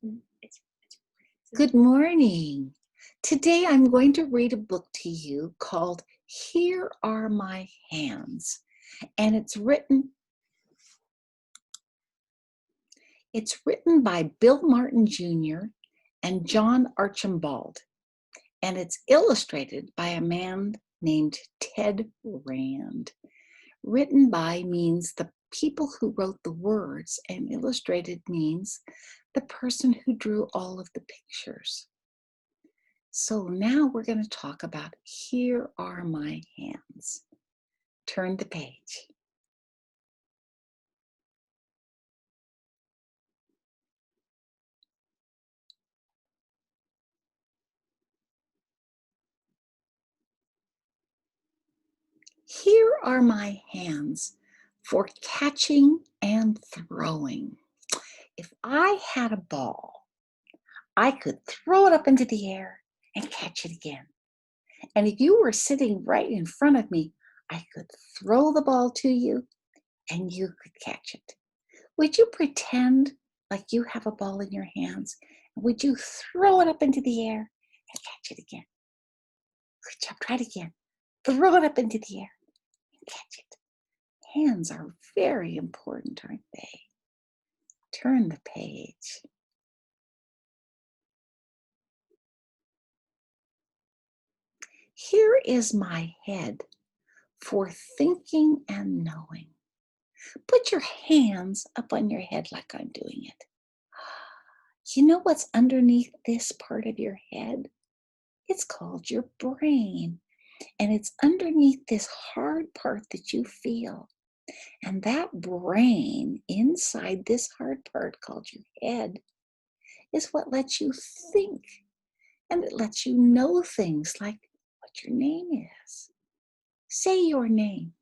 Good morning. Today I'm going to read a book to you called Here Are My Hands, and it's written by Bill Martin Jr. and John Archambault, and it's illustrated by a man named Ted Rand. Written by means the people who wrote the words, and illustrated means the person who drew all of the pictures. So now we're going to talk about Here Are My Hands. Turn the page. Here are my hands for catching and throwing. If I had a ball, I could throw it up into the air and catch it again. And if you were sitting right in front of me, I could throw the ball to you and you could catch it. Would you pretend like you have a ball in your hands? Would you throw it up into the air and catch it again? Good job. Try it again. Throw it up into the air and catch it. Hands are very important, aren't they? Turn the page. Here is my head for thinking and knowing. Put your hands up on your head like I'm doing it. You know what's underneath this part of your head? It's called your brain. And it's underneath this hard part that you feel. And that brain inside this hard part called your head is what lets you think. And it lets you know things like what your name is. Say your name.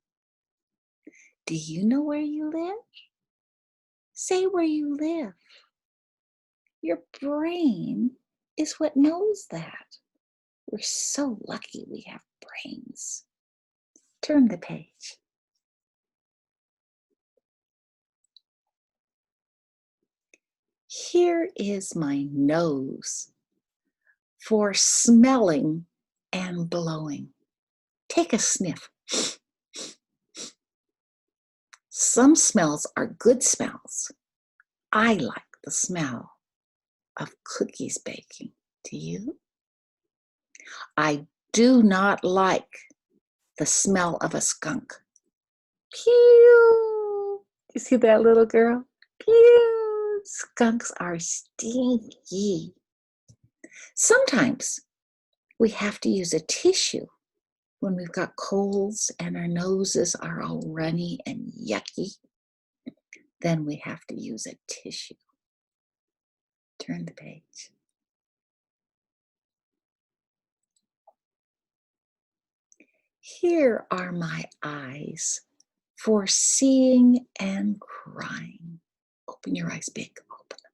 Do you know where you live? Say where you live. Your brain is what knows that. We're so lucky we have brains. Turn the page. Here is my nose for smelling and blowing. Take a sniff. Some smells are good smells. I like the smell of cookies baking. Do you? I do not like the smell of a skunk. Pew! You see that little girl? Pew! Skunks are stinky. Sometimes we have to use a tissue when we've got colds and our noses are all runny and yucky. Then we have to use a tissue. Turn the page. Here are my eyes for seeing and crying. Open your eyes big. Open them.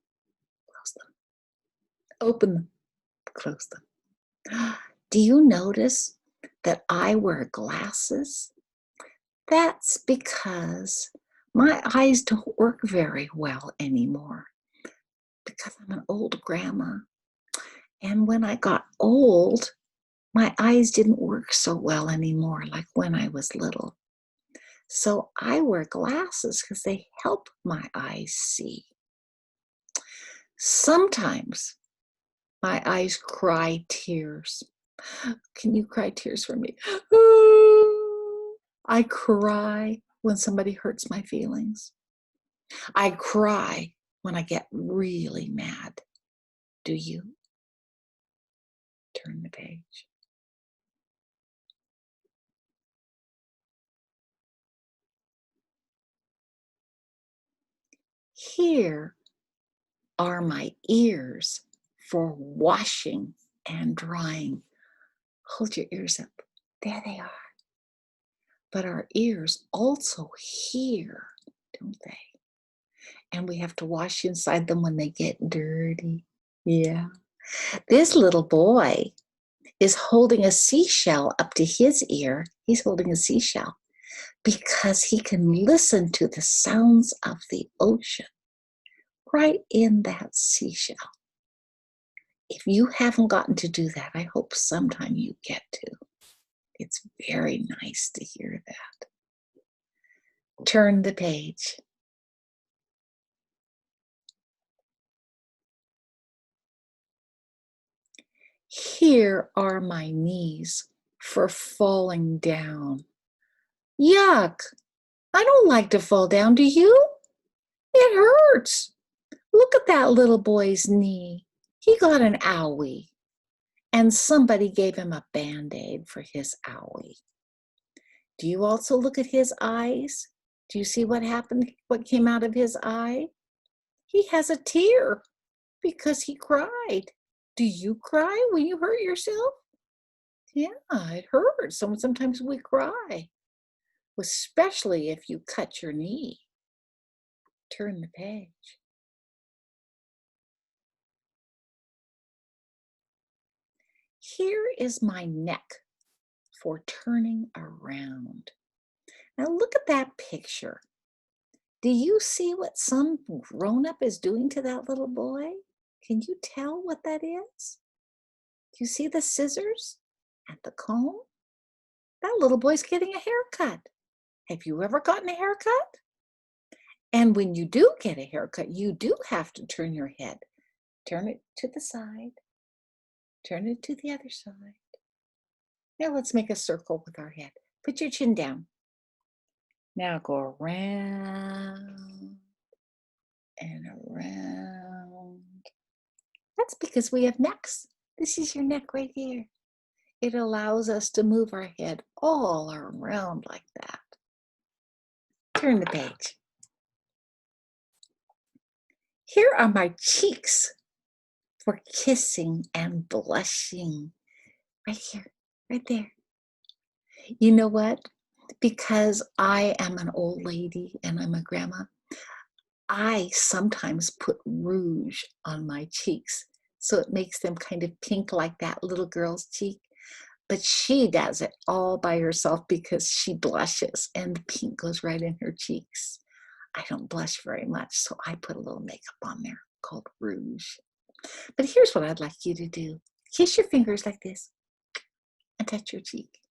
Close them. Open them. Close them. Do you notice that I wear glasses? That's because my eyes don't work very well anymore because I'm an old grandma. And when I got old, my eyes didn't work so well anymore like when I was little. So I wear glasses because they help my eyes see. Sometimes my eyes cry tears. Can you cry tears for me? I cry when somebody hurts my feelings. I cry when I get really mad. Do you? Turn the page. Here are my ears for washing and drying. Hold your ears up. There they are. But our ears also hear, don't they? And we have to wash inside them when they get dirty. Yeah. This little boy is holding a seashell up to his ear. He's holding a seashell because he can listen to the sounds of the ocean. right in that seashell. If you haven't gotten to do that, I hope sometime you get to. It's very nice to hear that. Turn the page. Here are my knees for falling down. Yuck! I don't like to fall down, do you? It hurts. Look at that little boy's knee. He got an owie, and somebody gave him a Band-Aid for his owie. Do you also look at his eyes? Do you see what happened, what came out of his eye? He has a tear because he cried. Do you cry when you hurt yourself? Yeah, it hurts. Sometimes we cry, especially if you cut your knee. Turn the page. Here is my neck for turning around. Now look at that picture. Do you see what some grown-up is doing to that little boy? Can you tell what that is? Do you see the scissors and the comb? That little boy's getting a haircut. Have you ever gotten a haircut? And when you do get a haircut, you do have to turn your head. Turn it to the side. Turn it to the other side. Now let's make a circle with our head. Put your chin down. Now go around and around. That's because we have necks. This is your neck right here. It allows us to move our head all around like that. Turn the page. Here are my cheeks for kissing and blushing. Right here, right there. You know what? Because I am an old lady and I'm a grandma, I sometimes put rouge on my cheeks so it makes them kind of pink like that little girl's cheek. But she does it all by herself because she blushes and the pink goes right in her cheeks. I don't blush very much, so I put a little makeup on there called rouge. But here's what I'd like you to do. Kiss your fingers like this and touch your cheek.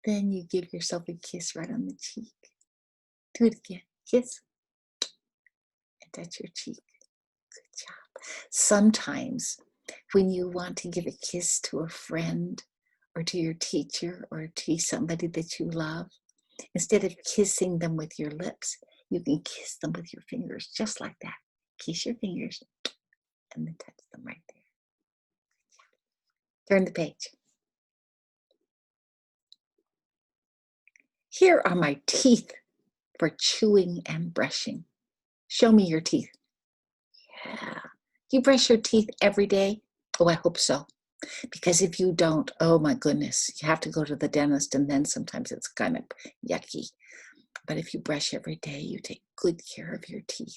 Then you give yourself a kiss right on the cheek. Do it again. Kiss and touch your cheek. Good job. Sometimes when you want to give a kiss to a friend or to your teacher or to somebody that you love, instead of kissing them with your lips, you can kiss them with your fingers, just like that. Kiss your fingers and then touch them right there. Turn the page. Here are my teeth for chewing and brushing. Show me your teeth. Yeah. You brush your teeth every day? Oh, I hope so. Because if you don't, oh my goodness, you have to go to the dentist and then sometimes it's kind of yucky. But if you brush every day, you take good care of your teeth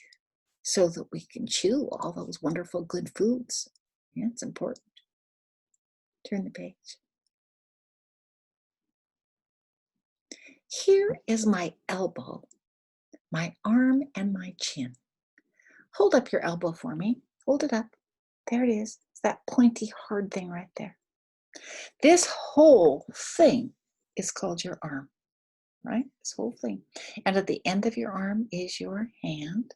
so that we can chew all those wonderful good foods. Yeah, it's important. Turn the page. Here is my elbow, my arm, and my chin. Hold up your elbow for me. Hold it up. There it is. It's that pointy, hard thing right there. This whole thing is called your arm, right? This whole thing. And at the end of your arm is your hand.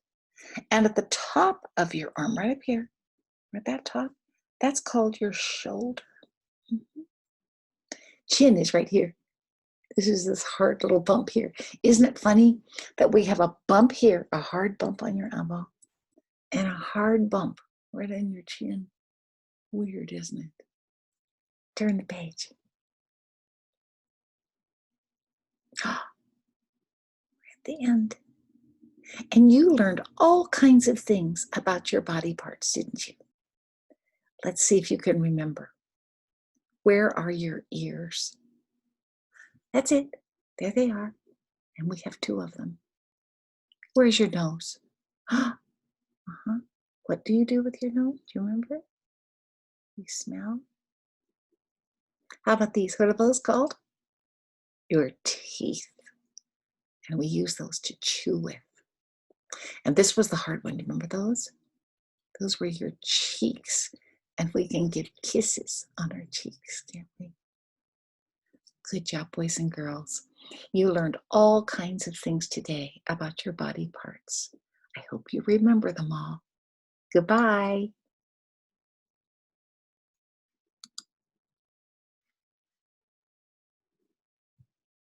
And at the top of your arm, right up here, at that top, that's called your shoulder. Chin is right here. This is this hard little bump here. Isn't it funny that we have a bump here, a hard bump on your elbow, and a hard bump right on your chin? Weird, isn't it? Turn the page. At the end. And you learned all kinds of things about your body parts, didn't you? Let's see if you can remember. Where are your ears? That's it. There they are. And we have two of them. Where's your nose? Uh-huh. What do you do with your nose? Do you remember? You smell. How about these? What are those called? Your teeth. And we use those to chew with. And this was the hard one. Do you remember those? Those were your cheeks. And we can give kisses on our cheeks, can't we? Good job, boys and girls. You learned all kinds of things today about your body parts. I hope you remember them all. Goodbye.